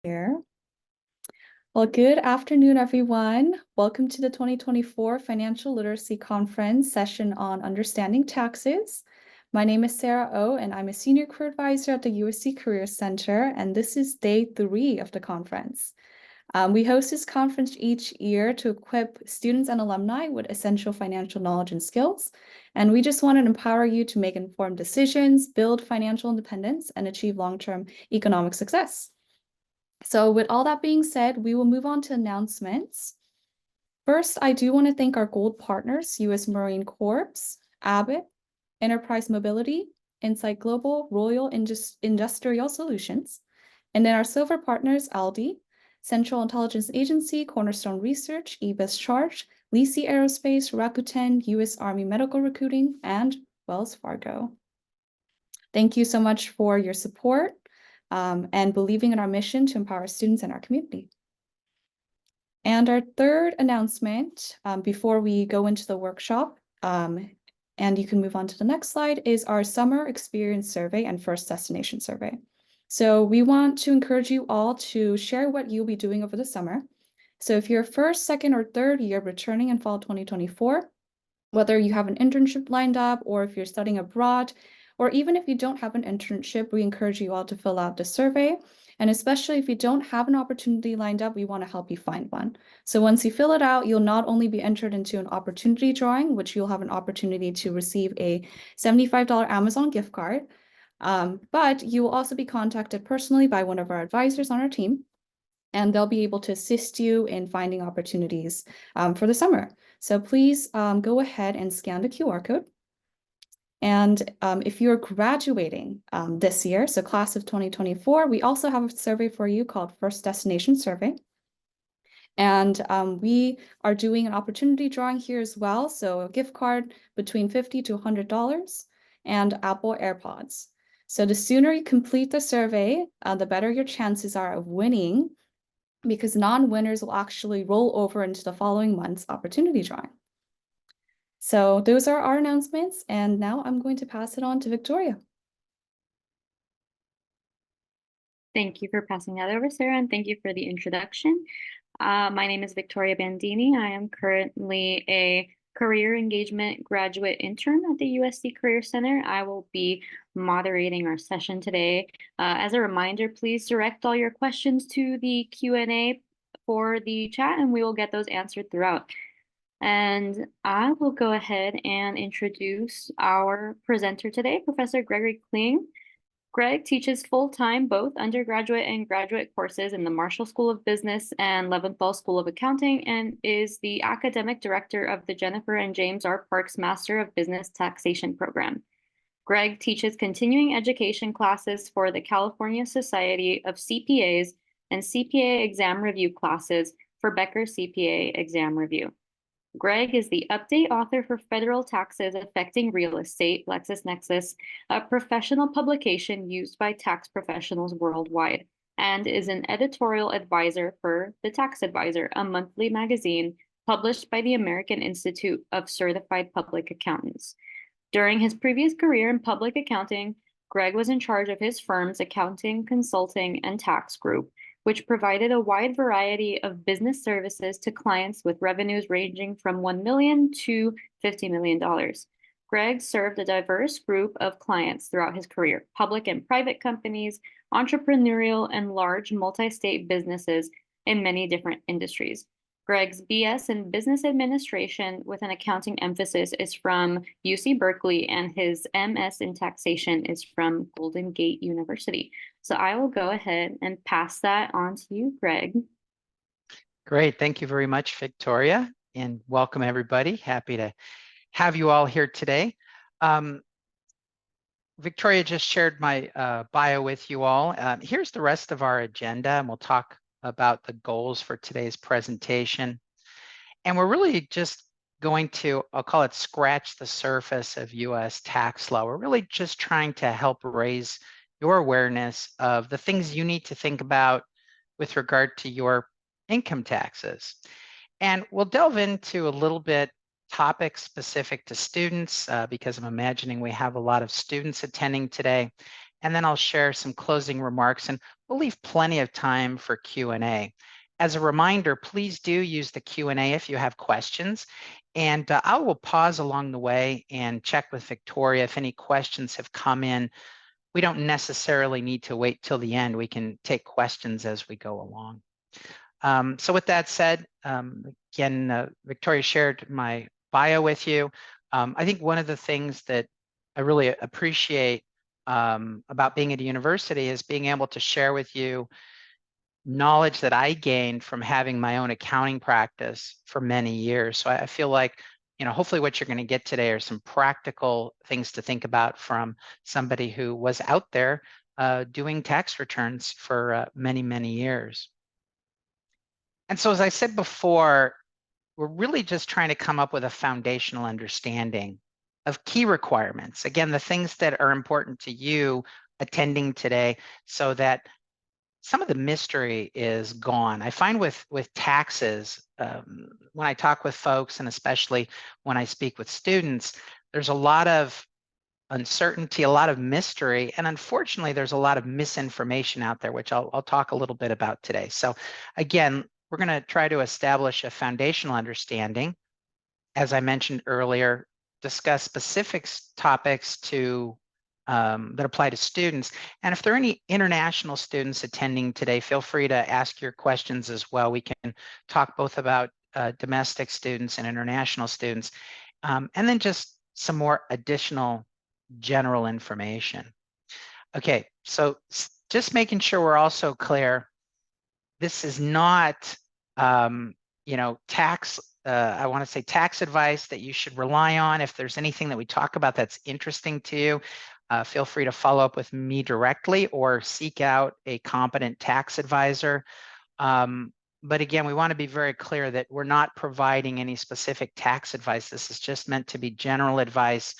Here. Well, good afternoon, everyone. Welcome to the 2024 Financial Literacy Conference session on understanding taxes. My name is Sarah O, and I'm a senior career advisor at the USC Career Center, and this is day 3 of the conference. We host this conference each year to equip students and alumni with essential financial knowledge and skills. And we just want to empower you to make informed decisions, build financial independence, and achieve long-term economic success. So with all that being said, we will move on to announcements. First, I do want to thank our gold partners, U.S. Marine Corps, Abbott, Enterprise Mobility, Insight Global, Royal Industrial Solutions, and then our silver partners, Aldi, Central Intelligence Agency, Cornerstone Research, eBus Charge, Lisi Aerospace, Rakuten, U.S. Army Medical Recruiting, and Wells Fargo. Thank you so much for your support and believing in our mission to empower students in our community. And our third announcement before we go into the workshop, and you can move on to the next slide, is our Summer Experience Survey and First Destination Survey. So we want to encourage you all to share what you'll be doing over the summer. So if you're first, second, or third year returning in fall 2024, whether you have an internship lined up or if you're studying abroad, or even if you don't have an internship, we encourage you all to fill out the survey. And especially if you don't have an opportunity lined up, we want to help you find one. So once you fill it out, you'll not only be entered into an opportunity drawing, which you'll have an opportunity to receive a $75 Amazon gift card, but you will also be contacted personally by one of our advisors on our team, and they'll be able to assist you in finding opportunities for the summer. So please go ahead and scan the QR code. And if you're graduating this year, so class of 2024, we also have a survey for you called First Destination Survey. And we are doing an opportunity drawing here as well. So a gift card between $50 to $100 and Apple AirPods. So the sooner you complete the survey, the better your chances are of winning, because non-winners will actually roll over into the following month's opportunity drawing. So those are our announcements, and now I'm going to pass it on to Victoria. Thank you for passing that over, Sarah, and thank you for the introduction. My name is Victoria Bandini. I am currently a career engagement graduate intern at the USC Career Center. I will be moderating our session today. As a reminder, please direct all your questions to the Q&A for the chat, and we will get those answered throughout. And I will go ahead and introduce our presenter today, Professor Gregory Kling. Greg teaches full-time both undergraduate and graduate courses in the Marshall School of Business and Leventhal School of Accounting, and is the academic director of the Jennifer and James R. Parks Master of Business Taxation program. Greg teaches continuing education classes for the California Society of CPAs and CPA exam review classes for Becker CPA exam review. Greg is the update author for Federal Taxes Affecting Real Estate, LexisNexis, a professional publication used by tax professionals worldwide, and is an editorial advisor for The Tax Advisor, a monthly magazine published by the American Institute of Certified Public Accountants. During his previous career in public accounting, Greg was in charge of his firm's accounting, consulting, and tax group, which provided a wide variety of business services to clients with revenues ranging from $1 million to $50 million. Greg served a diverse group of clients throughout his career, public and private companies, entrepreneurial and large multi-state businesses in many different industries. Greg's BS in Business Administration with an accounting emphasis is from UC Berkeley, and his MS in Taxation is from Golden Gate University. So I will go ahead and pass that on to you, Greg. Great. Thank you very much, Victoria, and welcome everybody. Happy to have you all here today. Victoria just shared my bio with you all. Here's the rest of our agenda, and we'll talk about the goals for today's presentation. And we're really just going to, I'll call it, scratch the surface of US tax law. We're really just trying to help raise your awareness of the things you need to think about with regard to your income taxes. And we'll delve into a little bit topics specific to students because I'm imagining we have a lot of students attending today. and then I'll share some closing remarks, and we'll leave plenty of time for Q&A. As a reminder, please do use the Q&A if you have questions, and I will pause along the way and check with Victoria if any questions have come in. We don't necessarily need to wait till the end. We can take questions as we go along. So with that said, again, Victoria shared my bio with you. I think one of the things that I really appreciate about being at a university is being able to share with you knowledge that I gained from having my own accounting practice for many years. So I feel like, hopefully what you're going to get today are some practical things to think about from somebody who was out there doing tax returns for many, many years. And so, as I said before, we're really just trying to come up with a foundational understanding of key requirements. Again, the things that are important to you attending today, so that some of the mystery is gone. I find with taxes, when I talk with folks, and especially when I speak with students, there's a lot of uncertainty, a lot of mystery, and unfortunately, there's a lot of misinformation out there, which I'll talk a little bit about today. So again, we're going to try to establish a foundational understanding. As I mentioned earlier, discuss specific topics that apply to students. And if there are any international students attending today, feel free to ask your questions as well. We can talk both about domestic students and international students, and then just some more additional general information. Okay, so just making sure we're also clear, this is not, tax I want to say tax advice that you should rely on. If there's anything that we talk about that's interesting to you, feel free to follow up with me directly or seek out a competent tax advisor. But again, we want to be very clear that we're not providing any specific tax advice. This is just meant to be general advice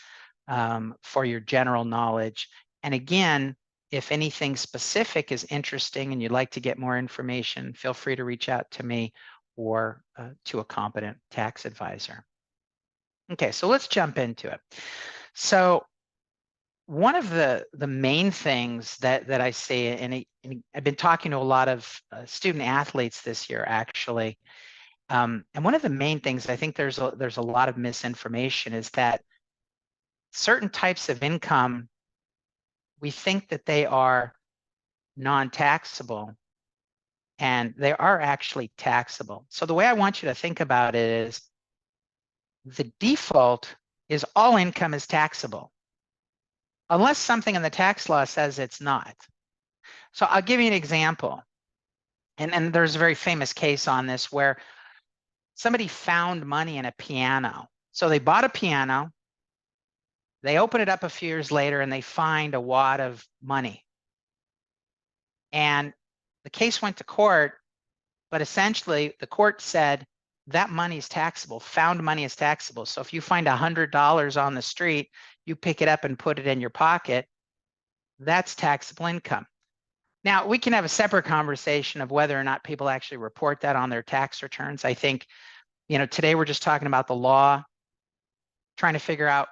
for your general knowledge. And again, if anything specific is interesting and you'd like to get more information, feel free to reach out to me or to a competent tax advisor. Okay, so let's jump into it. So one of the main things that I see, and I've been talking to a lot of student athletes this year, actually, and one of the main things I think there's a lot of misinformation is that certain types of income, we think that they are non-taxable, and they are actually taxable. So the way I want you to think about it is the default is all income is taxable, unless something in the tax law says it's not. So I'll give you an example. And there's a very famous case on this where somebody found money in a piano. So they bought a piano, they open it up a few years later, and they find a wad of money. And the case went to court, but essentially the court said that money is taxable. Found money is taxable. So if you find $100 on the street, you pick it up and put it in your pocket, that's taxable income. Now, we can have a separate conversation of whether or not people actually report that on their tax returns. I think, today we're just talking about the law, trying to figure out,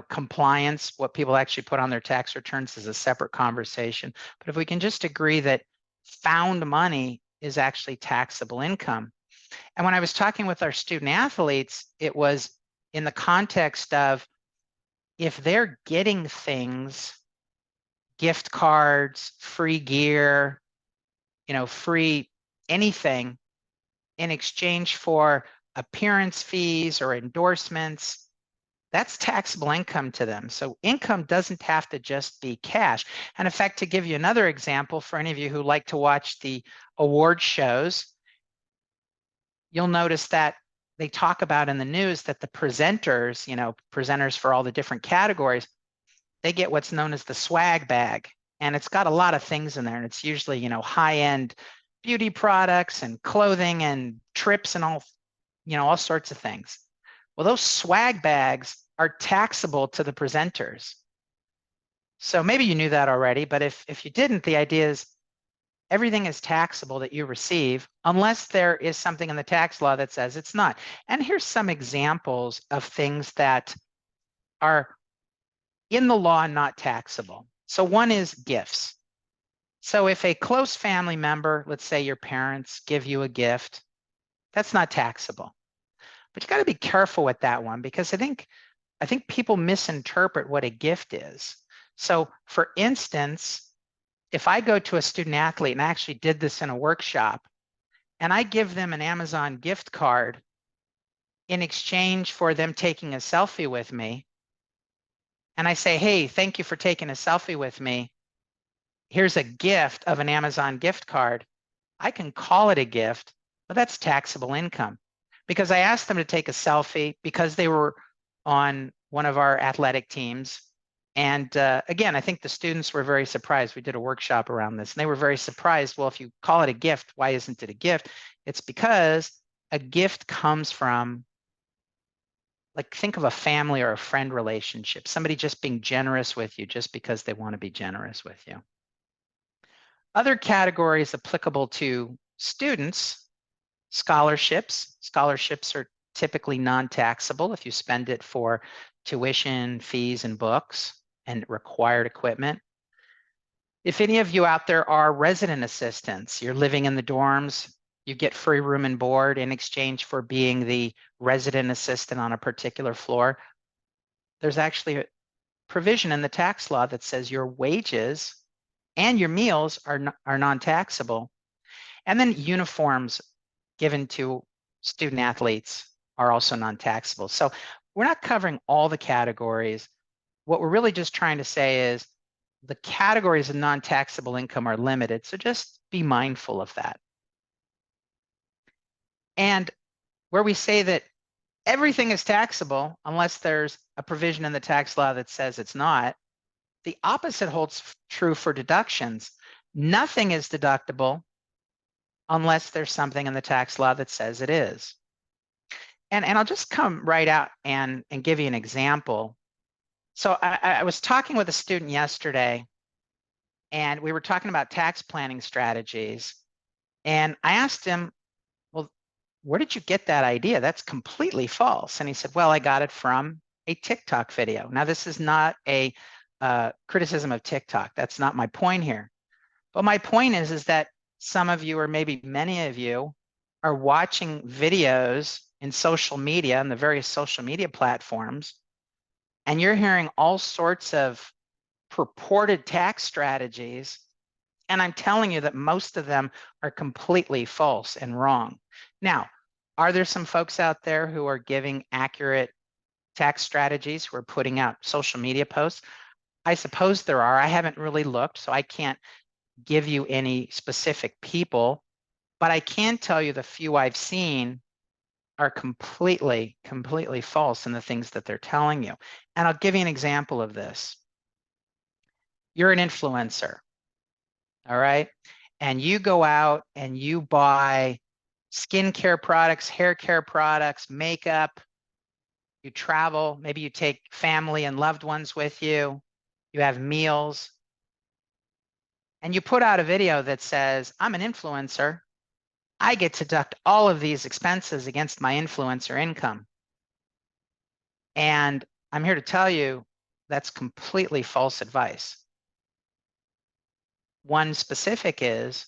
compliance, what people actually put on their tax returns is a separate conversation. But if we can just agree that found money is actually taxable income. And when I was talking with our student athletes, it was in the context of if they're getting things, gift cards, free gear, free anything in exchange for appearance fees or endorsements, that's taxable income to them. So income doesn't have to just be cash. And in fact, to give you another example, for any of you who like to watch the award shows, you'll notice that they talk about in the news that the presenters, presenters for all the different categories, they get what's known as the swag bag. And it's got a lot of things in there. And it's usually, high-end beauty products and clothing and trips and all sorts of things. Well, those swag bags are taxable to the presenters. So maybe you knew that already, but if you didn't, the idea is everything is taxable that you receive unless there is something in the tax law that says it's not. And here's some examples of things that are in the law not taxable. So one is gifts. So if a close family member, let's say your parents, give you a gift, that's not taxable. But you got to be careful with that one, because I think people misinterpret what a gift is. So for instance, if I go to a student athlete, and I actually did this in a workshop, and I give them an Amazon gift card in exchange for them taking a selfie with me, and I say, hey, thank you for taking a selfie with me. Here's a gift of an Amazon gift card. I can call it a gift, but that's taxable income, because I asked them to take a selfie because they were on one of our athletic teams. And again, I think the students were very surprised. We did a workshop around this, and they were very surprised. Well, if you call it a gift, why isn't it a gift? It's because a gift comes from, like, think of a family or a friend relationship, somebody just being generous with you just because they want to be generous with you. Other categories applicable to students: scholarships. Scholarships are typically non-taxable if you spend it for tuition, fees, and books, and required equipment. If any of you out there are resident assistants, you're living in the dorms, you get free room and board in exchange for being the resident assistant on a particular floor. There's actually a provision in the tax law that says your wages and your meals are non-taxable. And then uniforms given to student athletes are also non-taxable. So we're not covering all the categories. What we're really just trying to say is the categories of non-taxable income are limited. So just be mindful of that. And where we say that everything is taxable unless there's a provision in the tax law that says it's not, the opposite holds true for deductions. Nothing is deductible unless there's something in the tax law that says it is. And I'll just come right out and give you an example. So I was talking with a student yesterday, and we were talking about tax planning strategies. And I asked him, well, where did you get that idea? That's completely false. And he said, well, I got it from a TikTok video. Now, this is not a criticism of TikTok. That's not my point here. But my point is that some of you, or maybe many of you, are watching videos in social media and the various social media platforms, and you're hearing all sorts of purported tax strategies. And I'm telling you that most of them are completely false and wrong. Now, are there some folks out there who are giving accurate tax strategies, who are putting out social media posts? I suppose there are. I haven't really looked, so I can't give you any specific people, but I can tell you the few I've seen are completely false in the things that they're telling you. And I'll give you an example of this. You're an influencer, all right? And you go out and you buy skincare products, hair care products, makeup, you travel, maybe you take family and loved ones with you, you have meals, and you put out a video that says, I'm an influencer, I get to deduct all of these expenses against my influencer income. And I'm here to tell you that's completely false advice. One specific is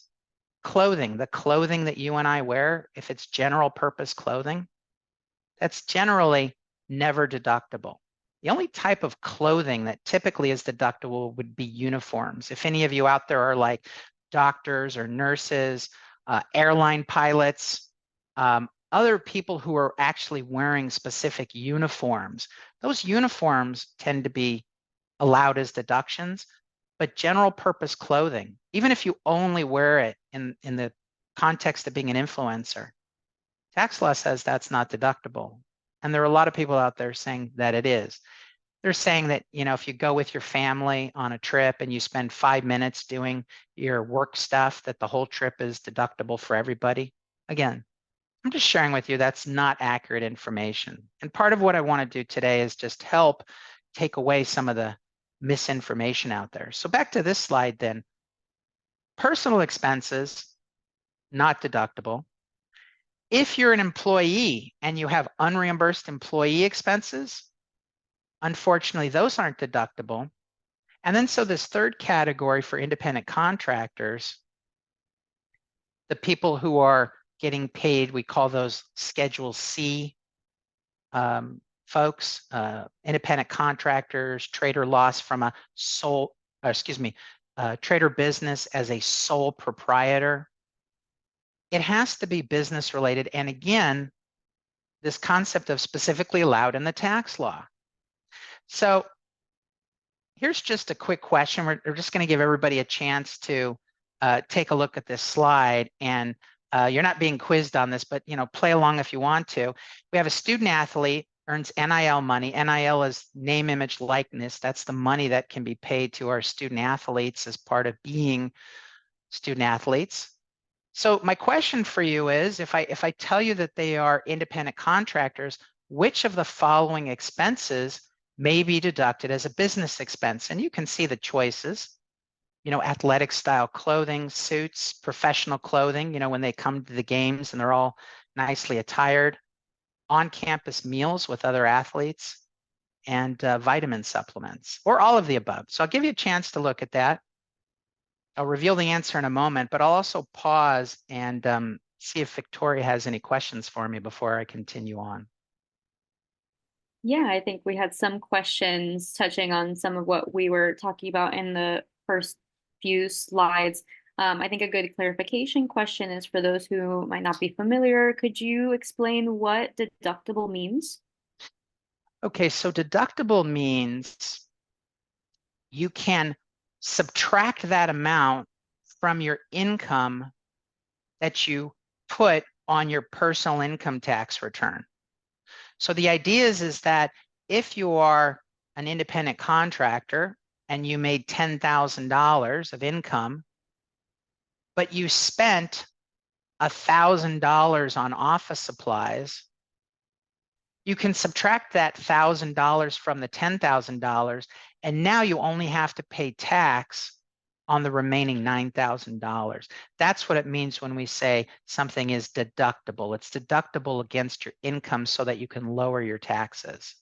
clothing. The clothing that you and I wear, if it's general purpose clothing, that's generally never deductible. The only type of clothing that typically is deductible would be uniforms. If any of you out there are like doctors or nurses, airline pilots, other people who are actually wearing specific uniforms, those uniforms tend to be allowed as deductions. But general purpose clothing, even if you only wear it in the context of being an influencer, tax law says that's not deductible. And there are a lot of people out there saying that it is. They're saying that, you know, if you go with your family on a trip and you spend 5 minutes doing your work stuff, that the whole trip is deductible for everybody. Again, I'm just sharing with you that's not accurate information. And part of what I want to do today is just help take away some of the misinformation out there. So back to this slide then. Personal expenses, not deductible. If you're an employee and you have unreimbursed employee expenses, unfortunately, those aren't deductible. And then so this third category for independent contractors, the people who are getting paid, we call those Schedule C folks, independent contractors, trader loss from a sole, trader business as a sole proprietor. It has to be business related. And again, this concept of specifically allowed in the tax law. So here's just a quick question. We're just going to give everybody a chance to take a look at this slide, and you're not being quizzed on this, but play along if you want to. We have a student athlete earns NIL money. NIL is name, image, likeness. That's the money that can be paid to our student athletes as part of being student athletes. So my question for you is, if I tell you that they are independent contractors, which of the following expenses may be deducted as a business expense? And you can see the choices, athletic style clothing, suits, professional clothing, when they come to the games and they're all nicely attired, on-campus meals with other athletes, and vitamin supplements, or all of the above. So I'll give you a chance to look at that. I'll reveal the answer in a moment, but I'll also pause and see if Victoria has any questions for me before I continue on. Yeah, I think we had some questions touching on some of what we were talking about in the first few slides. I think a good clarification question is for those who might not be familiar. Could you explain what deductible means? Okay, so deductible means you can subtract that amount from your income that you put on your personal income tax return. So the idea is that if you are an independent contractor and you made $10,000 of income, but you spent $1,000 on office supplies, you can subtract that $1,000 from the $10,000, and now you only have to pay tax on the remaining $9,000. That's what it means when we say something is deductible. It's deductible against your income so that you can lower your taxes.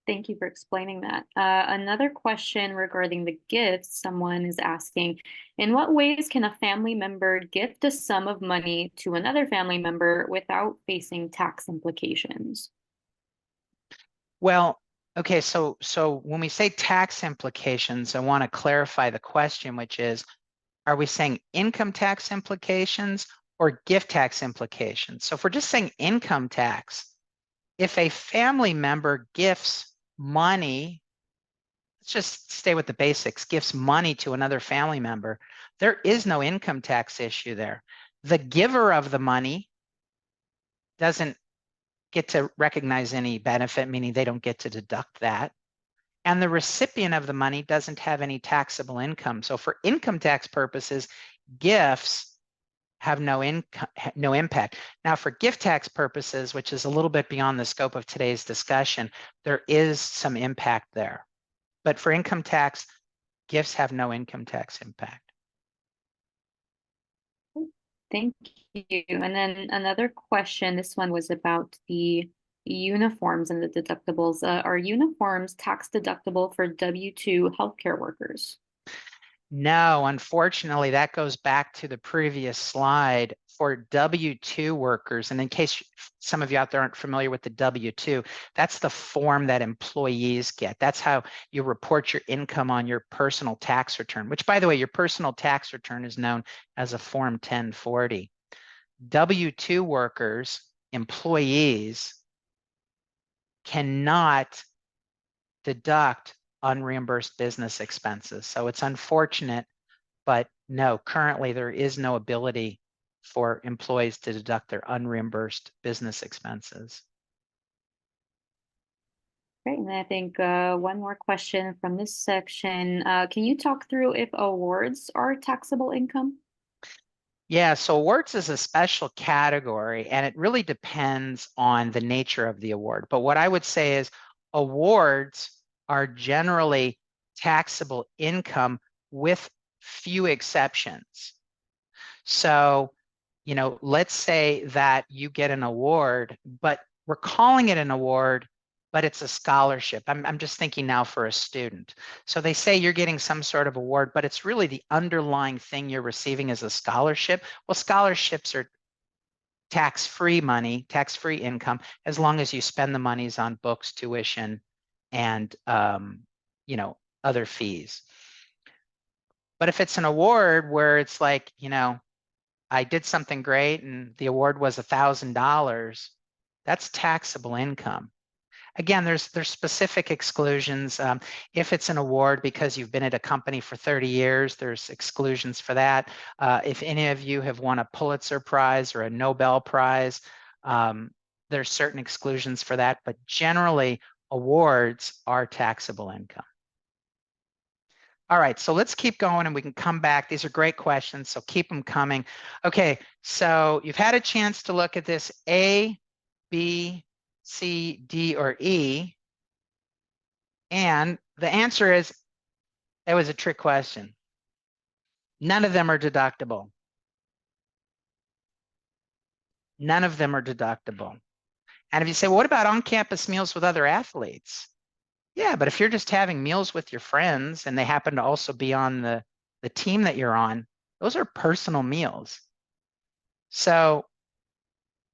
Thank you for explaining that. Another question regarding the gifts, someone is asking, in what ways can a family member gift a sum of money to another family member without facing tax implications? Well, okay, so when we say tax implications, I want to clarify the question, which is, are we saying income tax implications or gift tax implications? So if we're just saying income tax, if a family member gifts money, let's just stay with the basics, gifts money to another family member, there is no income tax issue there. The giver of the money doesn't get to recognize any benefit, meaning they don't get to deduct that. And the recipient of the money doesn't have any taxable income. So for income tax purposes, gifts have no impact. Now for gift tax purposes, which is a little bit beyond the scope of today's discussion, there is some impact there. But for income tax, gifts have no income tax impact. Thank you. And then another question, this one was about the uniforms and the deductibles. Are uniforms tax deductible for W-2 healthcare workers? No, unfortunately, that goes back to the previous slide for W-2 workers. And in case some of you out there aren't familiar with the W-2, that's the form that employees get. That's how you report your income on your personal tax return, which, by the way, your personal tax return is known as a Form 1040. W-2 workers, employees, cannot deduct unreimbursed business expenses. So it's unfortunate, but no, currently there is no ability for employees to deduct their unreimbursed business expenses. Great, and I think one more question from this section. Can you talk through if awards are taxable income? Yeah, so awards is a special category, and it really depends on the nature of the award. But what I would say is awards are generally taxable income with few exceptions. So, let's say that you get an award, but we're calling it an award, but it's a scholarship. I'm just thinking now for a student. So they say you're getting some sort of award, but it's really the underlying thing you're receiving as a scholarship. Well, scholarships are tax-free money, tax-free income, as long as you spend the monies on books, tuition, and other fees. But if it's an award where it's like, I did something great and the award was $1,000, that's taxable income. Again, there's specific exclusions. If it's an award because you've been at a company for 30 years, there's exclusions for that. If any of you have won a Pulitzer Prize or a Nobel Prize, there's certain exclusions for that, but generally awards are taxable income. All right, so let's keep going and we can come back. These are great questions, so keep them coming. Okay, so you've had a chance to look at this A, B, C, D, or E. And the answer is, it was a trick question. None of them are deductible. None of them are deductible. And if you say, well, what about on-campus meals with other athletes? Yeah, but if you're just having meals with your friends and they happen to also be on the team that you're on, those are personal meals. So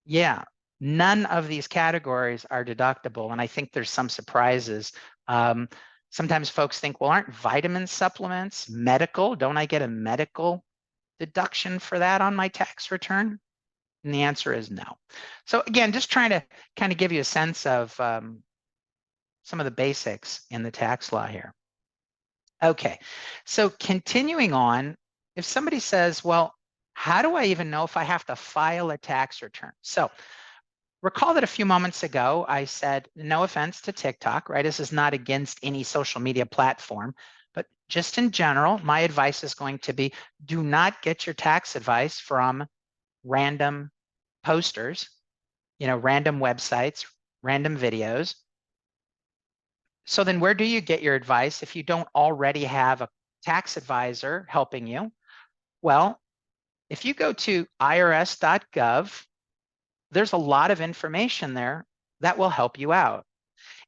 yeah, none of these categories are deductible. And I think there's some surprises. Sometimes folks think, well, aren't vitamin supplements medical? Don't I get a medical deduction for that on my tax return? And the answer is no. So again, just trying to kind of give you a sense of some of the basics in the tax law here. Okay, so continuing on, if somebody says, well, how do I even know if I have to file a tax return? So recall that a few moments ago, I said, no offense to TikTok, right? This is not against any social media platform, but just in general, my advice is going to be, do not get your tax advice from random posters, random websites, random videos. So then where do you get your advice if you don't already have a tax advisor helping you? Well, if you go to irs.gov, there's a lot of information there that will help you out.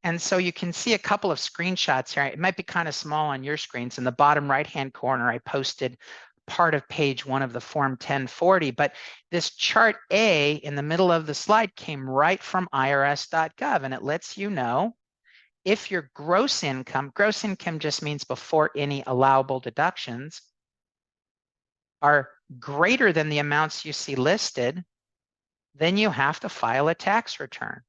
And so you can see a couple of screenshots here. It might be kind of small on your screens. In the bottom right-hand corner, I posted part of page 1 of the Form 1040, but this chart A in the middle of the slide came right from irs.gov, and it lets you know if your gross income just means before any allowable deductions, are greater than the amounts you see listed, then you have to file a tax return.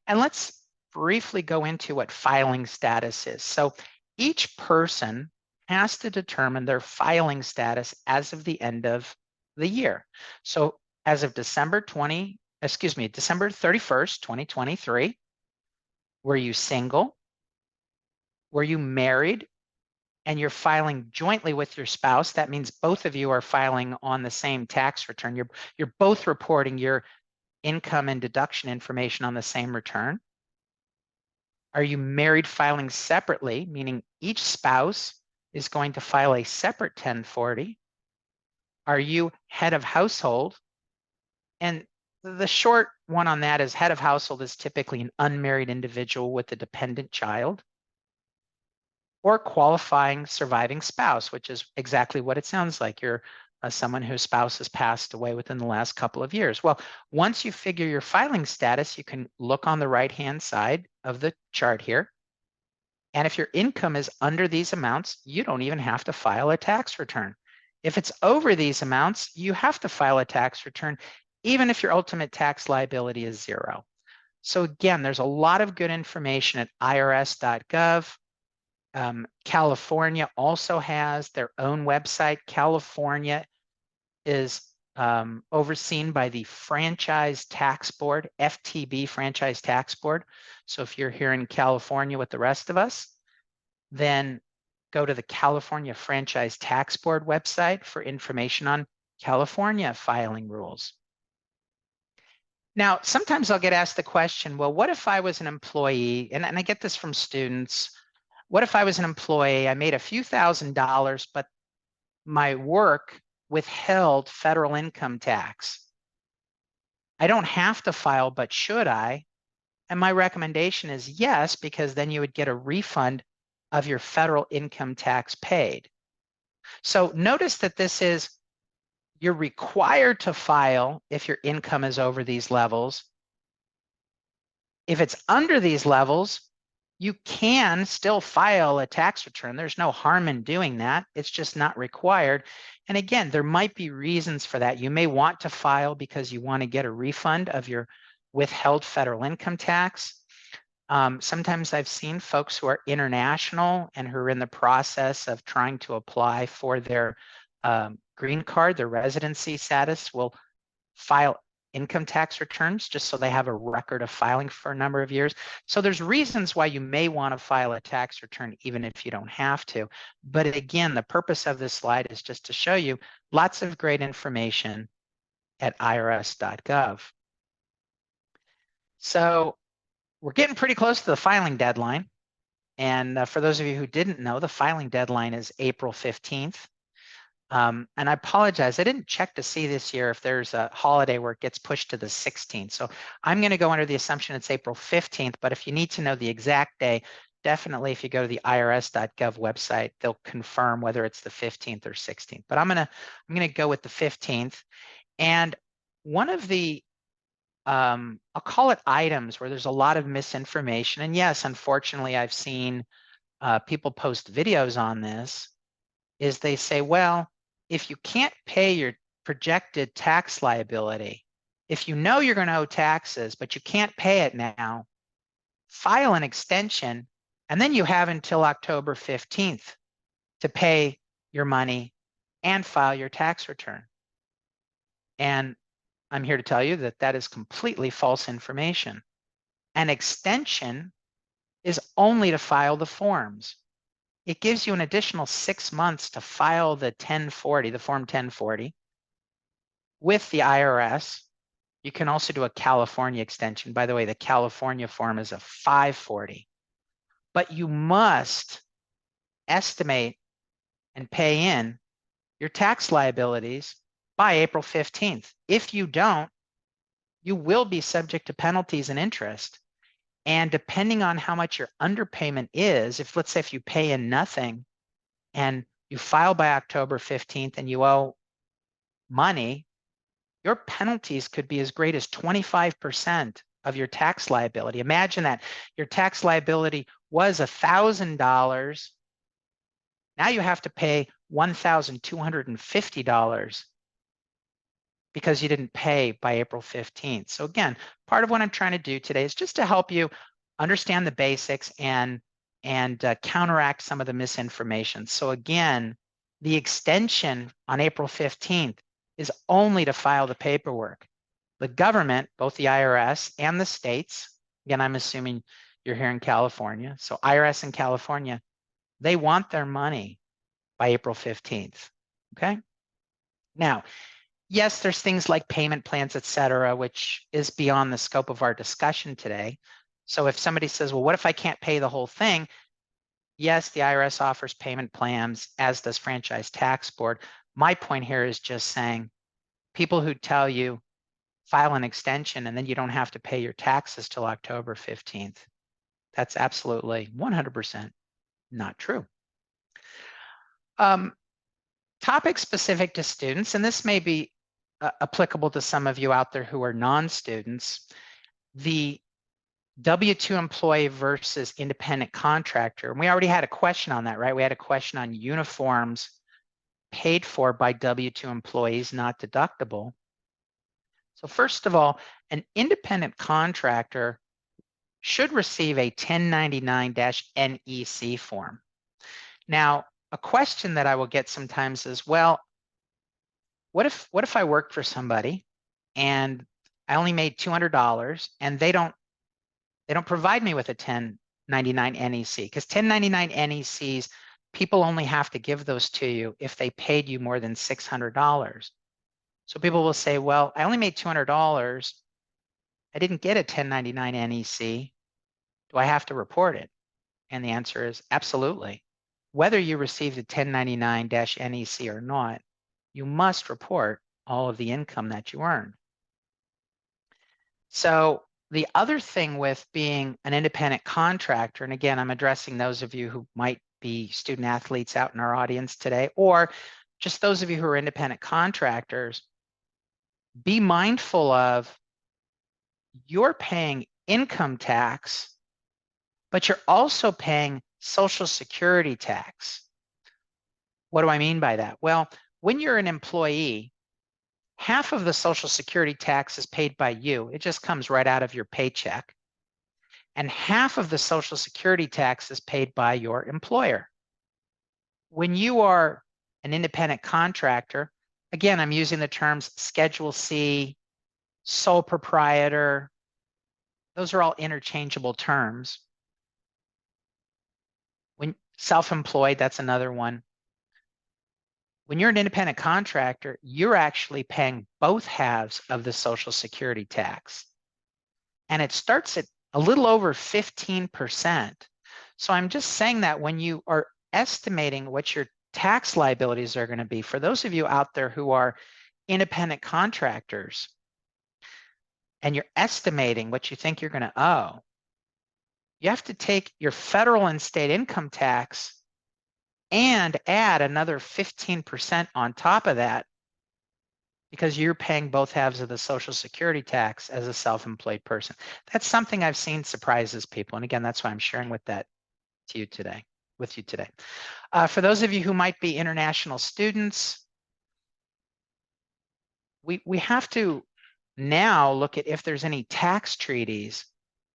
And let's briefly go into what filing status is. So each person has to determine their filing status as of the end of the year. So as of December 31st, 2023, were you single? Were you married? And you're filing jointly with your spouse? That means both of you are filing on the same tax return. You're both reporting your income and deduction information on the same return. Are you married filing separately, meaning each spouse is going to file a separate 1040? Are you head of household? And the short one on that is head of household is typically an unmarried individual with a dependent child, or qualifying surviving spouse, which is exactly what it sounds like. You're someone whose spouse has passed away within the last couple of years. Well, once you figure your filing status, you can look on the right-hand side of the chart here. And if your income is under these amounts, you don't even have to file a tax return. If it's over these amounts, you have to file a tax return, even if your ultimate tax liability is zero. So again, there's a lot of good information at irs.gov. California also has their own website. California is overseen by the Franchise Tax Board, FTB Franchise Tax Board. So if you're here in California with the rest of us, then go to the California Franchise Tax Board website for information on California filing rules. Now, sometimes I'll get asked the question, well, what if I was an employee? And I get this from students. What if I was an employee? I made a few $1,000s, but my work withheld federal income tax. I don't have to file, but should I? And my recommendation is yes, because then you would get a refund of your federal income tax paid. So notice that this is, you're required to file if your income is over these levels. If it's under these levels, you can still file a tax return. There's no harm in doing that. It's just not required. And again, there might be reasons for that. You may want to file because you want to get a refund of your withheld federal income tax. Sometimes I've seen folks who are international and who are in the process of trying to apply for their green card, their residency status, will file income tax returns just so they have a record of filing for a number of years. So there's reasons why you may want to file a tax return even if you don't have to. But again, the purpose of this slide is just to show you lots of great information at irs.gov. So we're getting pretty close to the filing deadline. And for those of you who didn't know, the filing deadline is April 15th. And I apologize, I didn't check to see this year if there's a holiday where it gets pushed to the 16th. So I'm going to go under the assumption it's April 15th, but if you need to know the exact day, definitely if you go to the irs.gov website, they'll confirm whether it's the 15th or 16th. But I'm going to go with the 15th. And one of the I'll call it items where there's a lot of misinformation. And yes, unfortunately, I've seen people post videos on this, is they say, well, if you can't pay your projected tax liability, if you know you're going to owe taxes, but you can't pay it now, file an extension, and then you have until October 15th to pay your money and file your tax return. And I'm here to tell you that that is completely false information. An extension is only to file the forms. It gives you an additional 6 months to file the 1040, the Form 1040, with the IRS. You can also do a California extension. By the way, the California form is a 540. But you must estimate and pay in your tax liabilities by April 15th. If you don't, you will be subject to penalties and interest. And depending on how much your underpayment is, if let's say if you pay in nothing and you file by October 15th and you owe money, your penalties could be as great as 25% of your tax liability. Imagine that your tax liability was $1,000. Now you have to pay $1,250 because you didn't pay by April 15th. So again, part of what I'm trying to do today is just to help you understand the basics and counteract some of the misinformation. So again, the extension on April 15th is only to file the paperwork. The government, both the IRS and the states, again, I'm assuming you're here in California, so IRS in California, they want their money by April 15th, okay? Now, yes, there's things like payment plans, et cetera, which is beyond the scope of our discussion today. So if somebody says, well, what if I can't pay the whole thing? Yes, the IRS offers payment plans, as does Franchise Tax Board. My point here is just saying people who tell you file an extension and then you don't have to pay your taxes till October 15th. That's absolutely 100% not true. Topic specific to students, and this may be applicable to some of you out there who are non-students, the W-2 employee versus independent contractor. And we already had a question on that, right? We had a question on uniforms paid for by W-2 employees, not deductible. So first of all, an independent contractor should receive a 1099-NEC form. Now, a question that I will get sometimes is, well, what if I worked for somebody and I only made $200 and they don't provide me with a 1099 NEC, because 1099 NECs, people only have to give those to you if they paid you more than $600. So people will say, well, I only made $200. I didn't get a 1099 NEC. Do I have to report it? And the answer is absolutely. Whether you received a 1099-NEC or not, you must report all of the income that you earned. So the other thing with being an independent contractor, and again, I'm addressing those of you who might be student athletes out in our audience today, or just those of you who are independent contractors, be mindful of you're paying income tax, but you're also paying Social Security tax. What do I mean by that? Well, when you're an employee, half of the Social Security tax is paid by you. It just comes right out of your paycheck. And half of the Social Security tax is paid by your employer. When you are an independent contractor, again, I'm using the terms Schedule C, sole proprietor. Those are all interchangeable terms. When self-employed, that's another one. When you're an independent contractor, you're actually paying both halves of the Social Security tax. And it starts at a little over 15%. So I'm just saying that when you are estimating what your tax liabilities are going to be, for those of you out there who are independent contractors, and you're estimating what you think you're going to owe, you have to take your federal and state income tax and add another 15% on top of that, because you're paying both halves of the Social Security tax as a self-employed person. That's something I've seen surprises people. And again, that's why I'm sharing with you today. For those of you who might be international students, we have to now look at if there's any tax treaties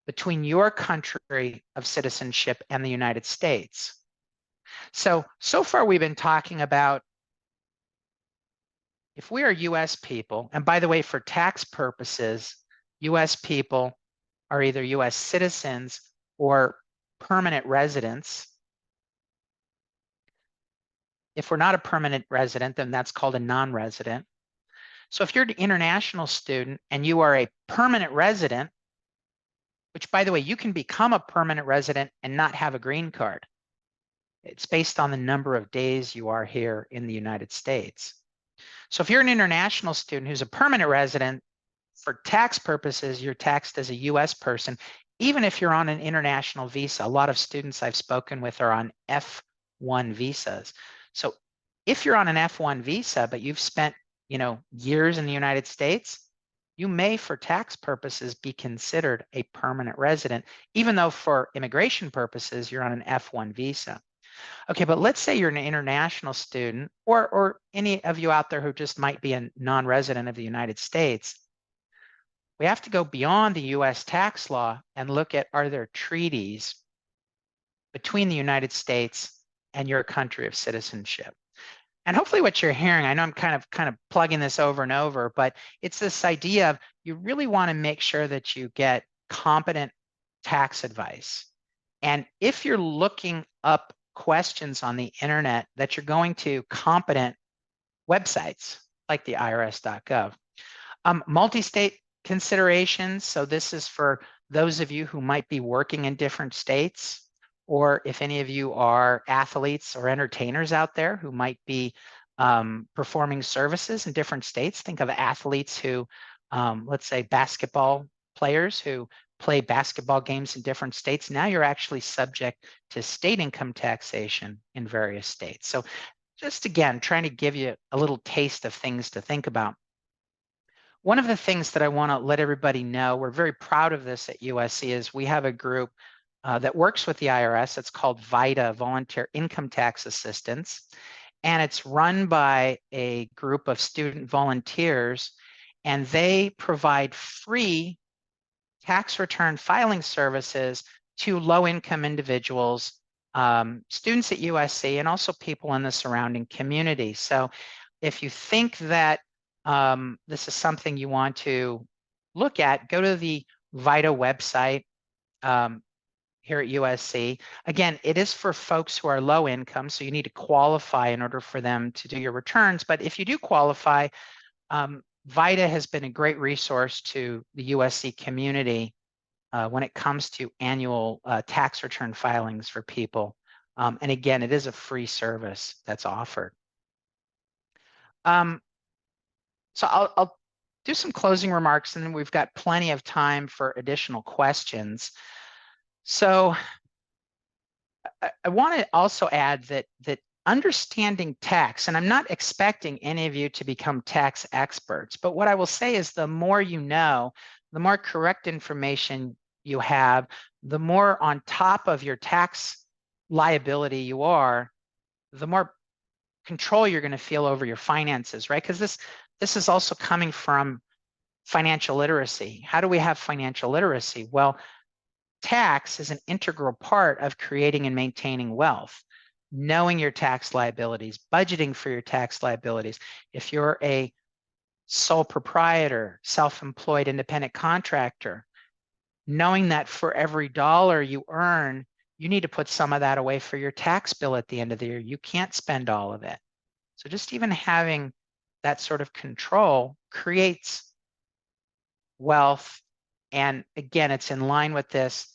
between your country of citizenship and the United States. So far we've been talking about if we are US people, and by the way, for tax purposes, US people are either US citizens or permanent residents. If we're not a permanent resident, then that's called a non-resident. So if you're an international student and you are a permanent resident, which by the way, you can become a permanent resident and not have a green card. It's based on the number of days you are here in the United States. So if you're an international student who's a permanent resident, for tax purposes, you're taxed as a US person, even if you're on an international visa. A lot of students I've spoken with are on F1 visas. So if you're on an F1 visa, but you've spent, years in the United States, you may, for tax purposes, be considered a permanent resident, even though for immigration purposes, you're on an F1 visa. Okay, but let's say you're an international student, or any of you out there who just might be a non-resident of the United States. We have to go beyond the US tax law and look at, are there treaties between the United States and your country of citizenship? And hopefully what you're hearing, I know I'm kind of plugging this over and over, but it's this idea of you really want to make sure that you get competent tax advice. And if you're looking up questions on the internet, that you're going to competent websites like the irs.gov. Multi-state considerations. So this is for those of you who might be working in different states, or if any of you are athletes or entertainers out there who might be performing services in different states. Think of athletes who, let's say basketball players who play basketball games in different states. Now you're actually subject to state income taxation in various states. So just again, trying to give you a little taste of things to think about. One of the things that I want to let everybody know, we're very proud of this at USC, is we have a group that works with the IRS. It's called VITA, Volunteer Income Tax Assistance. And it's run by a group of student volunteers, and they provide free tax return filing services to low-income individuals, students at USC, and also people in the surrounding community. So if you think that this is something you want to look at, go to the VITA website here at USC. Again, it is for folks who are low income, so you need to qualify in order for them to do your returns. But if you do qualify, VITA has been a great resource to the USC community when it comes to annual tax return filings for people. And again, it is a free service that's offered. So I'll do some closing remarks, and then we've got plenty of time for additional questions. So I want to also add that understanding tax, and I'm not expecting any of you to become tax experts, but what I will say is the more you know, the more correct information you have, the more on top of your tax liability you are, the more control you're going to feel over your finances, right? Because this is also coming from financial literacy. How do we have financial literacy? Well, tax is an integral part of creating and maintaining wealth. Knowing your tax liabilities, budgeting for your tax liabilities. If you're a sole proprietor, self-employed, independent contractor, knowing that for every dollar you earn, you need to put some of that away for your tax bill at the end of the year. You can't spend all of it. So just even having that sort of control creates wealth. And again, it's in line with this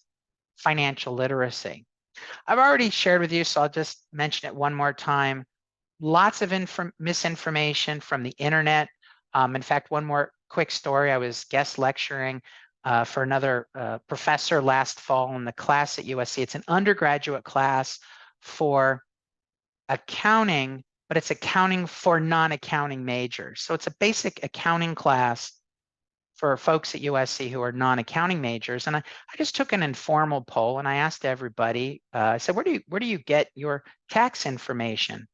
financial literacy. I've already shared with you, so I'll just mention it one more time. Lots of misinformation from the internet. In fact, one more quick story. I was guest lecturing for another professor last fall in the class at USC. It's an undergraduate class for accounting, but it's accounting for non-accounting majors. So it's a basic accounting class for folks at USC who are non-accounting majors. And I just took an informal poll and I asked everybody, I said, where do you get your tax information?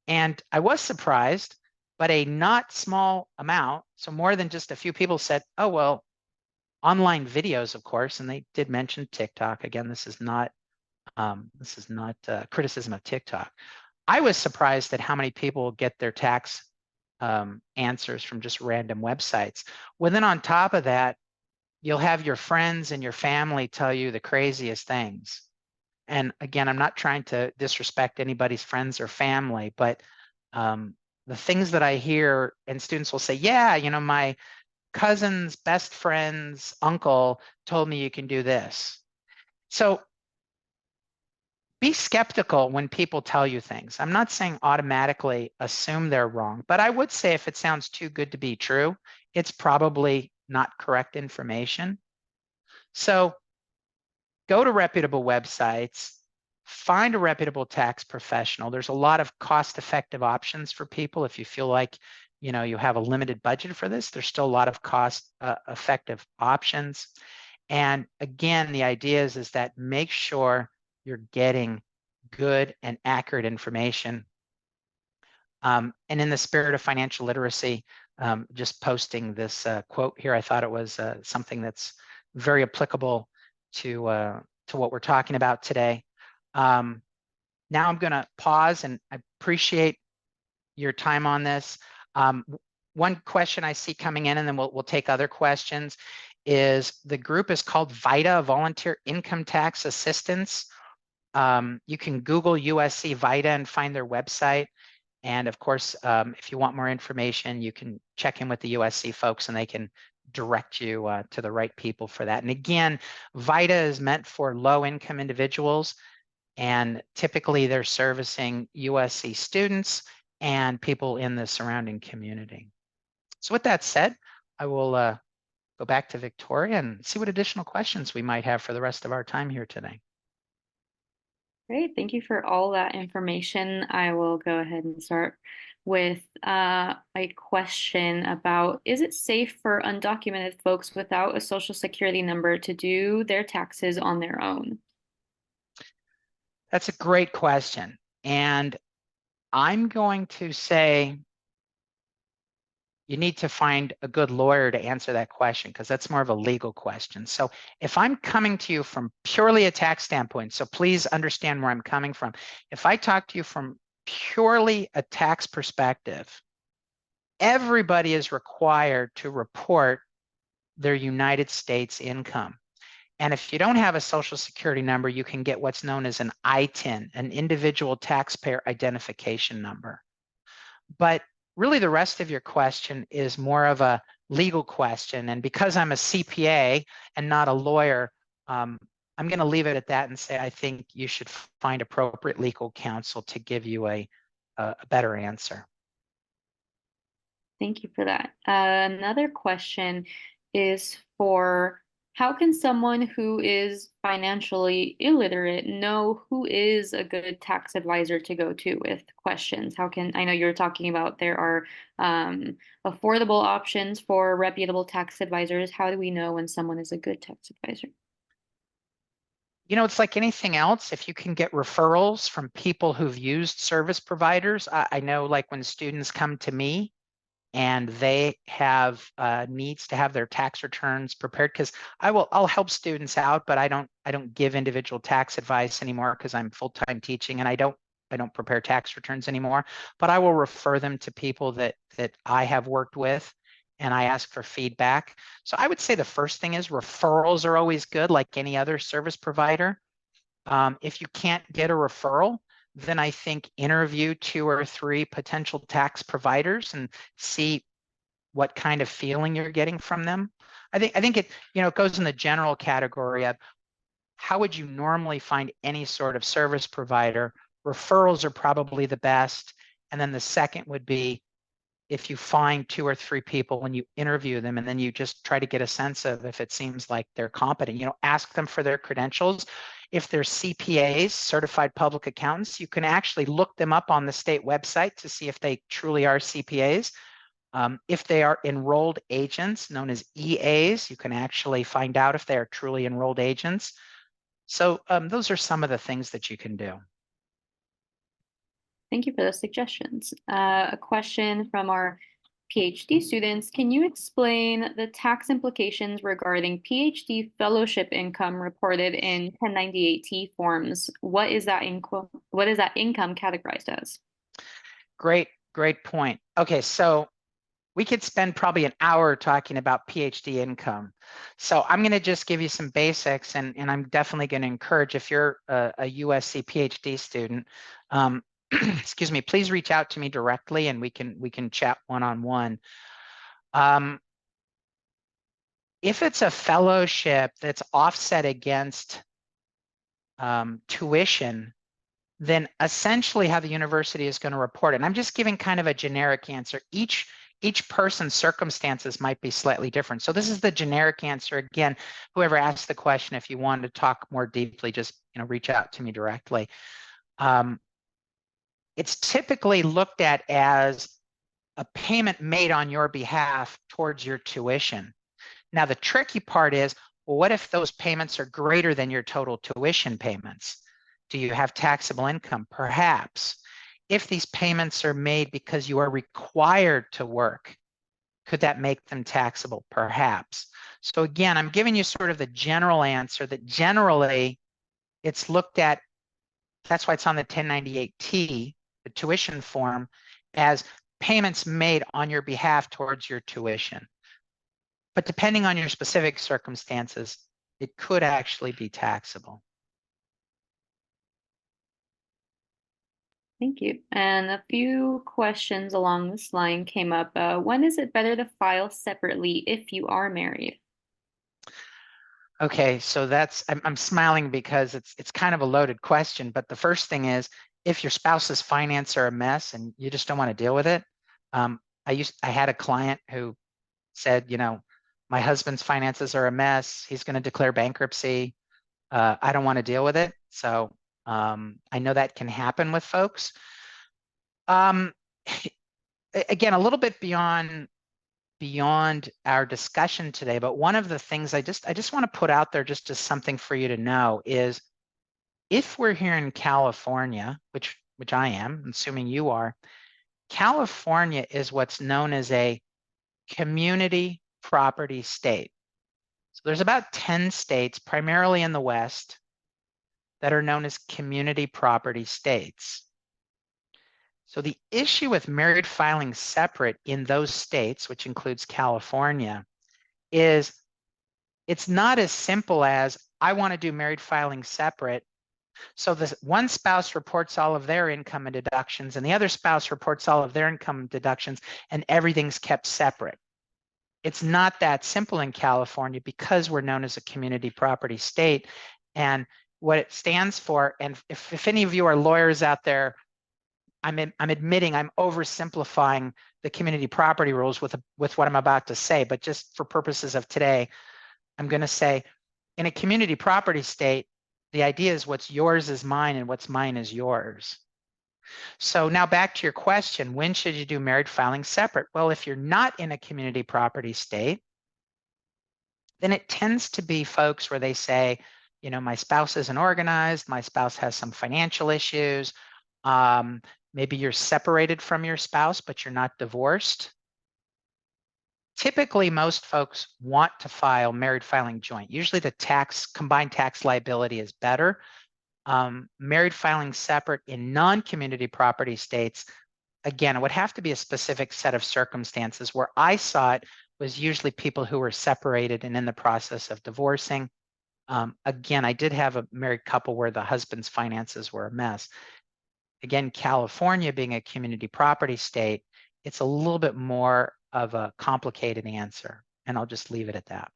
And I was surprised, but a not small amount, so more than just a few people said, oh, well, online videos, of course, and they did mention TikTok. Again, this is not criticism of TikTok. I was surprised at how many people get their tax answers from just random websites. Well, then on top of that, you'll have your friends and your family tell you the craziest things. And again, I'm not trying to disrespect anybody's friends or family, but the things that I hear, and students will say, yeah, you know, my cousin's best friend's uncle told me you can do this. So be skeptical when people tell you things. I'm not saying automatically assume they're wrong, but I would say if it sounds too good to be true, it's probably not correct information. So go to reputable websites, find a reputable tax professional. There's a lot of cost-effective options for people. If you feel like, you know, you have a limited budget for this, there's still a lot of cost-effective options. And again, the idea is that make sure you're getting good and accurate information. And in the spirit of financial literacy, just posting this quote here, I thought it was something that's very applicable to what we're talking about today. Now I'm going to pause, and I appreciate your time on this. One question I see coming in, and then we'll take other questions, is the group is called VITA, Volunteer Income Tax Assistance. You can Google USC VITA and find their website. And of course, if you want more information, you can check in with the USC folks and they can direct you to the right people for that. And again, VITA is meant for low-income individuals, and typically they're servicing USC students and people in the surrounding community. So with that said, I will go back to Victoria and see what additional questions we might have for the rest of our time here today. Great, thank you for all that information. I will go ahead and start with a question about, is it safe for undocumented folks without a social security number to do their taxes on their own? That's a great question. And I'm going to say you need to find a good lawyer to answer that question, because that's more of a legal question. So if I'm coming to you from purely a tax standpoint, so please understand where I'm coming from. If I talk to you from purely a tax perspective, everybody is required to report their United States income. And if you don't have a social security number, you can get what's known as an ITIN, an individual taxpayer identification number. But really the rest of your question is more of a legal question. And because I'm a CPA and not a lawyer, I'm going to leave it at that and say I think you should find appropriate legal counsel to give you a better answer. Thank you for that. Another question is for how can someone who is financially illiterate know who is a good tax advisor to go to with questions? I know you're talking about there are affordable options for reputable tax advisors. How do we know when someone is a good tax advisor? You know, it's like anything else. If you can get referrals from people who've used service providers, I know like when students come to me and they have needs to have their tax returns prepared, because I'll help students out, but I don't give individual tax advice anymore because I'm full-time teaching and I don't prepare tax returns anymore. But I will refer them to people that I have worked with, and I ask for feedback. So I would say the first thing is referrals are always good, like any other service provider. If you can't get a referral, then I think interview 2 or 3 potential tax providers and see what kind of feeling you're getting from them. I think it, it goes in the general category of how would you normally find any sort of service provider? Referrals are probably the best. And then the second would be if you find 2 or 3 people when you interview them, and then you just try to get a sense of if it seems like they're competent, ask them for their credentials. If they're CPAs, certified public accountants, you can actually look them up on the state website to see if they truly are CPAs. If they are enrolled agents, known as EAs, you can actually find out if they are truly enrolled agents. So those are some of the things that you can do. Thank you for those suggestions. A question from our PhD students. Can you explain the tax implications regarding PhD fellowship income reported in 1098-T forms? What is that income categorized as? Great point. Okay, so we could spend probably an hour talking about PhD income. So I'm going to just give you some basics, and I'm definitely going to encourage, if you're a USC PhD student, excuse me, please reach out to me directly and we can chat one-on-one. If it's a fellowship that's offset against tuition, then essentially how the university is going to report it. And I'm just giving kind of a generic answer. Each person's circumstances might be slightly different. So this is the generic answer. Again, whoever asked the question, if you want to talk more deeply, just reach out to me directly. It's typically looked at as a payment made on your behalf towards your tuition. Now, the tricky part is, well, what if those payments are greater than your total tuition payments? Do you have taxable income? Perhaps. If these payments are made because you are required to work, could that make them taxable? Perhaps. So again, I'm giving you sort of the general answer that generally it's looked at, that's why it's on the 1098-T, the tuition form, as payments made on your behalf towards your tuition. But depending on your specific circumstances, it could actually be taxable. Thank you. And a few questions along this line came up. When is it better to file separately if you are married? Okay, so I'm smiling because it's kind of a loaded question, but the first thing is, if your spouse's finances are a mess and you just don't want to deal with it. I had a client who said, my husband's finances are a mess. He's going to declare bankruptcy. I don't want to deal with it. So I know that can happen with folks. Again, a little bit beyond our discussion today, but one of the things I just want to put out there, just as something for you to know, is if we're here in California, which I am, assuming you are, California is what's known as a community property state. So there's about 10 states, primarily in the West, that are known as community property states. So the issue with married filing separate in those states, which includes California, is it's not as simple as, I want to do married filing separate. So the one spouse reports all of their income and deductions, and the other spouse reports all of their income and deductions, and everything's kept separate. It's not that simple in California because we're known as a community property state. And what it stands for, and if any of you are lawyers out there, I'm admitting I'm oversimplifying the community property rules with what I'm about to say, but just for purposes of today, I'm going to say in a community property state, the idea is what's yours is mine and what's mine is yours. So now back to your question, when should you do married filing separate? Well, if you're not in a community property state, then it tends to be folks where they say, you know, my spouse isn't organized, my spouse has some financial issues. Maybe you're separated from your spouse, but you're not divorced. Typically, most folks want to file married filing joint. Usually the combined tax liability is better. Married filing separate in non-community property states, again, it would have to be a specific set of circumstances. Where I saw it was usually people who were separated and in the process of divorcing. Again, I did have a married couple where the husband's finances were a mess. Again, California being a community property state, it's a little bit more of a complicated answer, and I'll just leave it at that.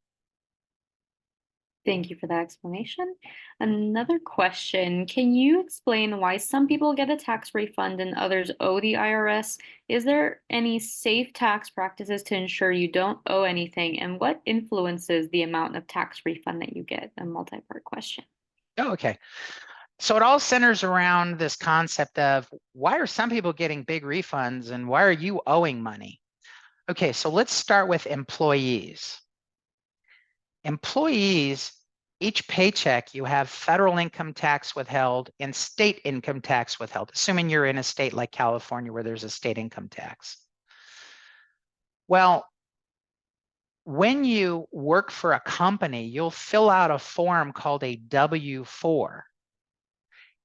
Thank you for that explanation. Another question, can you explain why some people get a tax refund and others owe the IRS? Is there any safe tax practices to ensure you don't owe anything? And what influences the amount of tax refund that you get? A multi-part question. Oh, okay. So it all centers around this concept of why are some people getting big refunds and why are you owing money? Okay, so let's start with employees. Employees, each paycheck, you have federal income tax withheld and state income tax withheld, assuming you're in a state like California where there's a state income tax. Well, when you work for a company, you'll fill out a form called a W-4.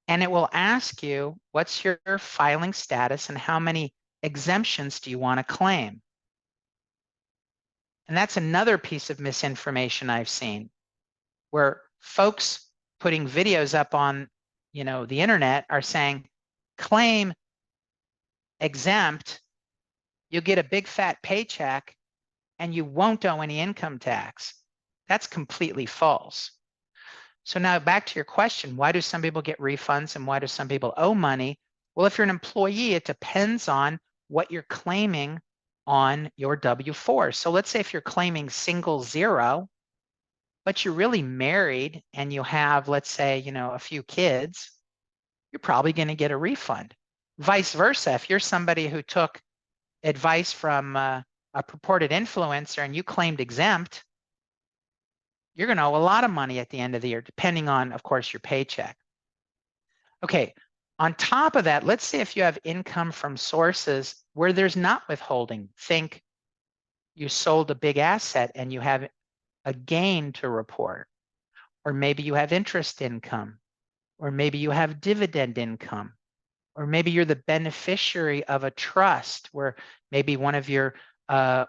And it will ask you, what's your filing status and how many exemptions do you want to claim? And that's another piece of misinformation I've seen, where folks putting videos up on, you know, the internet are saying, claim exempt, you'll get a big fat paycheck and you won't owe any income tax. That's completely false. So now back to your question, why do some people get refunds and why do some people owe money? Well, if you're an employee, it depends on what you're claiming on your W-4. So let's say if you're claiming single zero, but you're really married and you have, let's say, you know, a few kids, you're probably going to get a refund. Vice versa, if you're somebody who took advice from a purported influencer and you claimed exempt, you're going to owe a lot of money at the end of the year, depending on, of course, your paycheck. Okay, on top of that, let's say if you have income from sources where there's not withholding. Think you sold a big asset and you have a gain to report, or maybe you have interest income, or maybe you have dividend income, or maybe you're the beneficiary of a trust where maybe one of your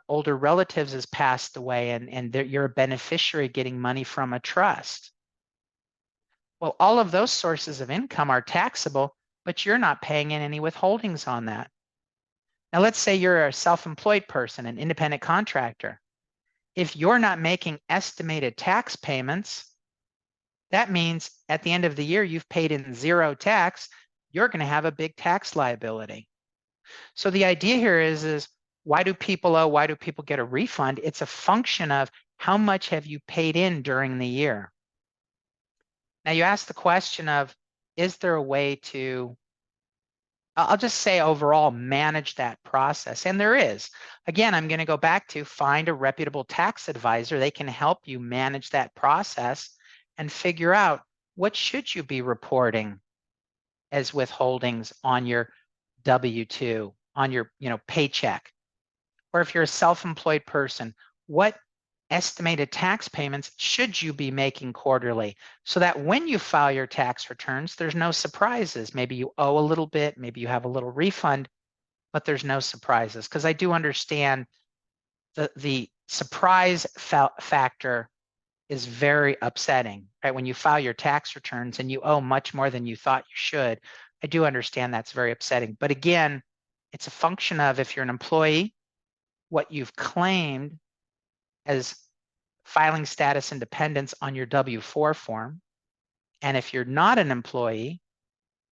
older relatives has passed away and you're a beneficiary getting money from a trust. Well, all of those sources of income are taxable, but you're not paying in any withholdings on that. Now, let's say you're a self-employed person, an independent contractor. If you're not making estimated tax payments, that means at the end of the year, you've paid in zero tax, you're going to have a big tax liability. So the idea here is why do people owe? Why do people get a refund? It's a function of how much have you paid in during the year. Now you ask the question of, is there a way to, I'll just say overall, manage that process? And there is. Again, I'm going to go back to find a reputable tax advisor. They can help you manage that process and figure out what should you be reporting as withholdings on your W-2, on your paycheck. Or if you're a self-employed person, what estimated tax payments should you be making quarterly so that when you file your tax returns, there's no surprises. Maybe you owe a little bit, maybe you have a little refund, but there's no surprises. Because I do understand the surprise factor is very upsetting, right? When you file your tax returns and you owe much more than you thought you should, I do understand that's very upsetting. But again, it's a function of, if you're an employee, what you've claimed as filing status and dependence on your W-4 form. And if you're not an employee,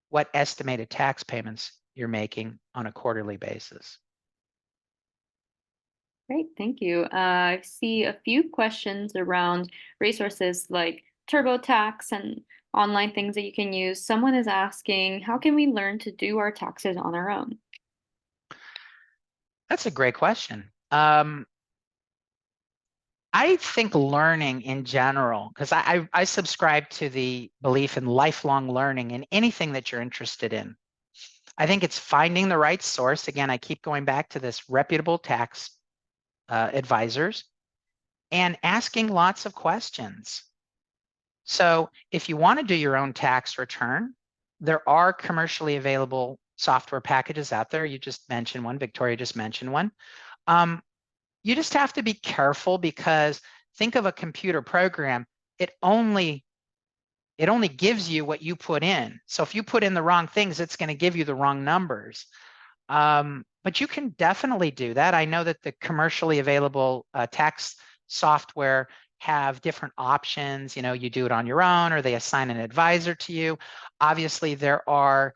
what estimated tax payments you're making on a quarterly basis. Great, thank you. I see a few questions around resources like TurboTax and online things that you can use. Someone is asking, how can we learn to do our taxes on our own? That's a great question. I think learning in general, because I subscribe to the belief in lifelong learning in anything that you're interested in. I think it's finding the right source. Again, I keep going back to this reputable tax advisors and asking lots of questions. So if you want to do your own tax return, there are commercially available software packages out there. You just mentioned one, Victoria just mentioned one. You just have to be careful because think of a computer program. It only gives you what you put in. So if you put in the wrong things, it's going to give you the wrong numbers. But you can definitely do that. I know that the commercially available tax software have different options. You know, you do it on your own or they assign an advisor to you. Obviously, there are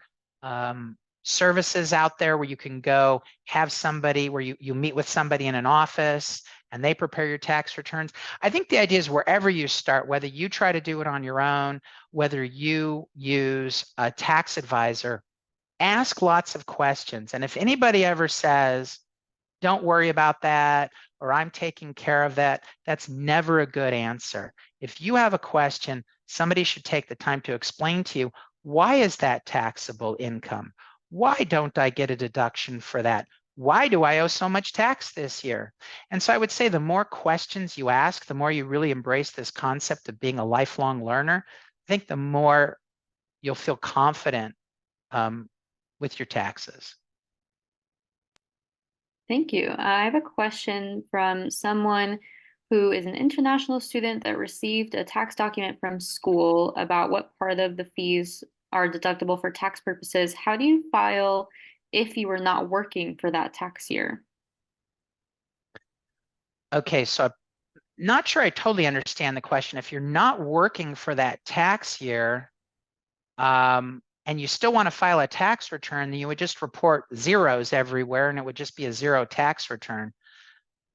services out there where you can go have somebody where you meet with somebody in an office and they prepare your tax returns. I think the idea is wherever you start, whether you try to do it on your own, whether you use a tax advisor, ask lots of questions. And if anybody ever says, don't worry about that, or I'm taking care of that, that's never a good answer. If you have a question, somebody should take the time to explain to you, why is that taxable income? Why don't I get a deduction for that? Why do I owe so much tax this year? And so I would say the more questions you ask, the more you really embrace this concept of being a lifelong learner, I think the more you'll feel confident with your taxes. Thank you. I have a question from someone who is an international student that received a tax document from school about what part of the fees are deductible for tax purposes. How do you file if you were not working for that tax year? Okay, so I'm not sure I totally understand the question. If you're not working for that tax year, and you still want to file a tax return, then you would just report zeros everywhere and it would just be a zero tax return.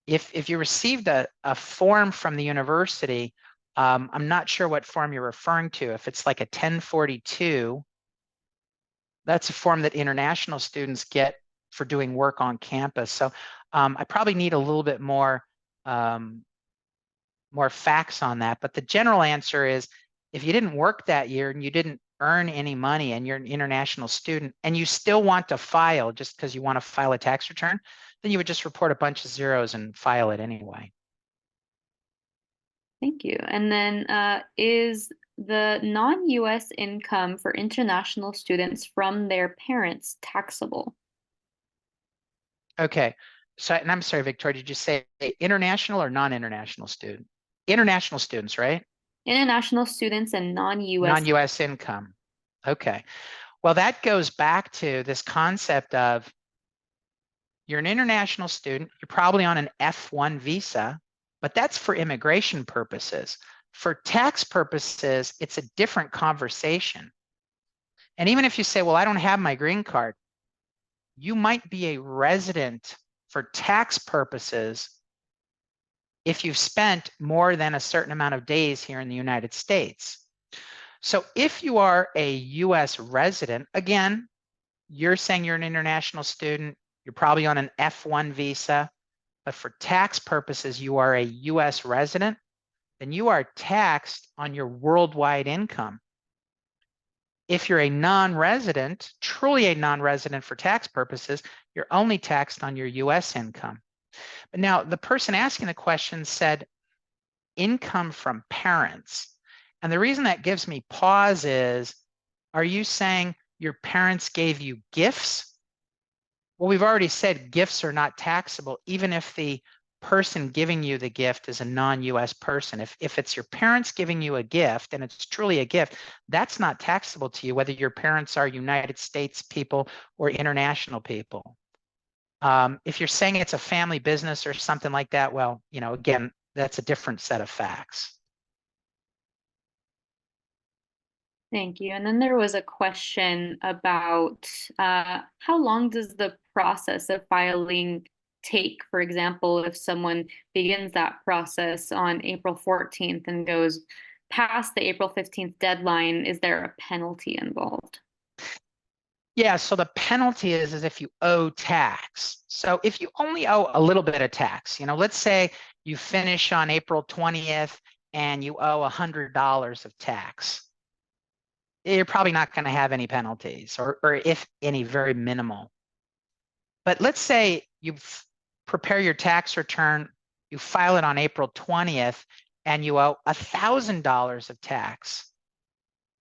If you received a form from the university, I'm not sure what form you're referring to. If it's like a 1042, that's a form that international students get for doing work on campus. So I probably need a little bit more facts on that. But the general answer is, if you didn't work that year and you didn't earn any money and you're an international student and you still want to file just because you want to file a tax return, then you would just report a bunch of zeros and file it anyway. Thank you. And then is the non-US income for international students from their parents taxable? Okay. So, and I'm sorry, Victoria, did you say international or non-international student? International students, right? International students and non-US. Non-US income. Okay. Well, that goes back to this concept of you're an international student, you're probably on an F1 visa, but that's for immigration purposes. For tax purposes, it's a different conversation. And even if you say, well, I don't have my green card, you might be a resident for tax purposes if you've spent more than a certain amount of days here in the United States. So if you are a US resident, again, you're saying you're an international student, you're probably on an F1 visa, but for tax purposes, you are a US resident, then you are taxed on your worldwide income. If you're a non-resident, truly a non-resident for tax purposes, you're only taxed on your US income. But now the person asking the question said income from parents. And the reason that gives me pause is, are you saying your parents gave you gifts? Well, we've already said gifts are not taxable, even if the person giving you the gift is a non-US person. If it's your parents giving you a gift and it's truly a gift, that's not taxable to you, whether your parents are United States people or international people. If you're saying it's a family business or something like that, well, you know, again, that's a different set of facts. Thank you. And then there was a question about how long does the process of filing take? For example, if someone begins that process on April 14th and goes past the April 15th deadline, is there a penalty involved? Yeah, so the penalty is if you owe tax. So if you only owe a little bit of tax, let's say you finish on April 20th and you owe $100 of tax, you're probably not going to have any penalties, or if any, very minimal. But let's say you prepare your tax return, you file it on April 20th, and you owe $1,000 of tax.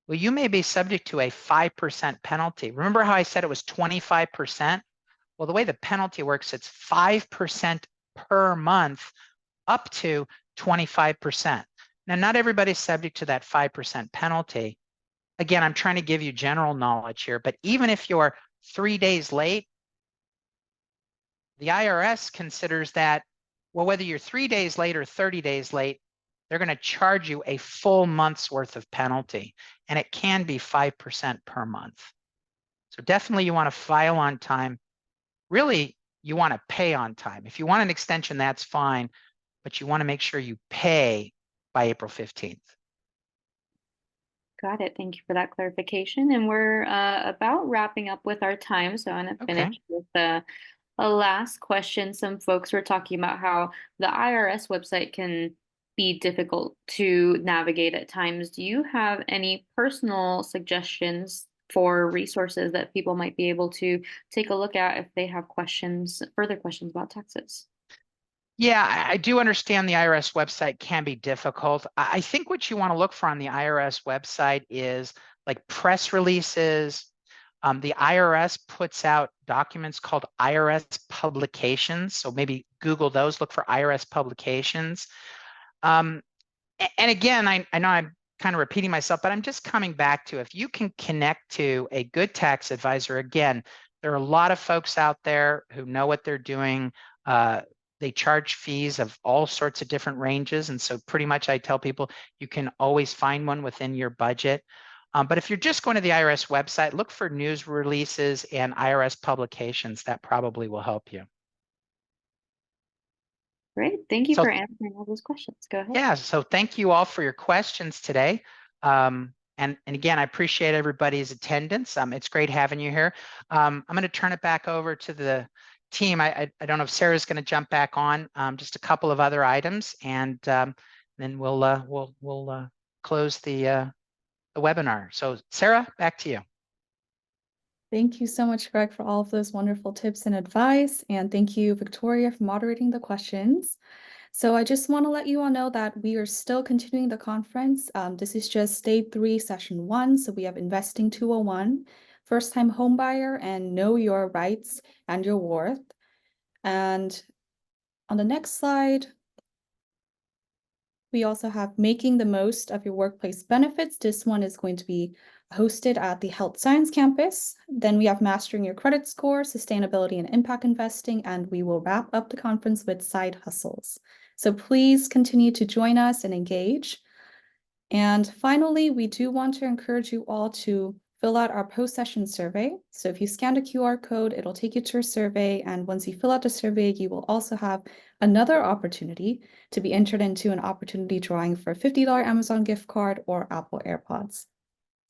Well, you may be subject to a 5% penalty. Remember how I said it was 25%? Well, the way the penalty works, it's 5% per month up to 25%. Now, not everybody's subject to that 5% penalty. Again, I'm trying to give you general knowledge here, but even if you're 3 days late, the IRS considers that, well, whether you're 3 days late or 30 days late, they're going to charge you a full month's worth of penalty, and it can be 5% per month. So definitely you want to file on time. Really, you want to pay on time. If you want an extension, that's fine, but you want to make sure you pay by April 15th. Got it. Thank you for that clarification. And we're about wrapping up with our time. So I'm going to finish with a last question. Some folks were talking about how the IRS website can be difficult to navigate at times. Do you have any personal suggestions for resources that people might be able to take a look at if they have questions, further questions about taxes? Yeah, I do understand the IRS website can be difficult. I think what you want to look for on the IRS website is like press releases. The IRS puts out documents called IRS publications. So maybe Google those, look for IRS publications. And again, I know I'm kind of repeating myself, but I'm just coming back to, if you can connect to a good tax advisor, again, there are a lot of folks out there who know what they're doing. They charge fees of all sorts of different ranges. And so pretty much I tell people you can always find one within your budget. But if you're just going to the IRS website, look for news releases and IRS publications. That probably will help you. Great. Thank you for answering all those questions. Go ahead. Yeah, so thank you all for your questions today. And again, I appreciate everybody's attendance. It's great having you here. I'm going to turn it back over to the team. I don't know if Sarah's going to jump back on, just a couple of other items, and then we'll close the webinar. So Sarah, back to you. Thank you so much, Greg, for all of those wonderful tips and advice. And thank you, Victoria, for moderating the questions. So I just want to let you all know that we are still continuing the conference. This is just day 3, session 1. So we have Investing 201, First-Time Homebuyer, and Know Your Rights and Your Worth. And on the next slide, we also have Making the Most of Your Workplace Benefits. This one is going to be hosted at the Health Science Campus. Then we have Mastering Your Credit Score, Sustainability and Impact Investing, and we will wrap up the conference with Side Hustles. So please continue to join us and engage. And finally, we do want to encourage you all to fill out our post-session survey. So if you scan the QR code, it'll take you to a survey. And once you fill out the survey, you will also have another opportunity to be entered into an opportunity drawing for a $50 Amazon gift card or Apple AirPods.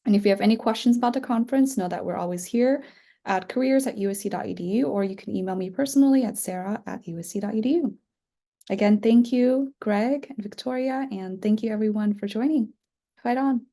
And if you have any questions about the conference, know that we're always here at careers@usc.edu, or you can email me personally at sarah@usc.edu. Again, thank you, Greg and Victoria, and thank you everyone for joining. Fight on.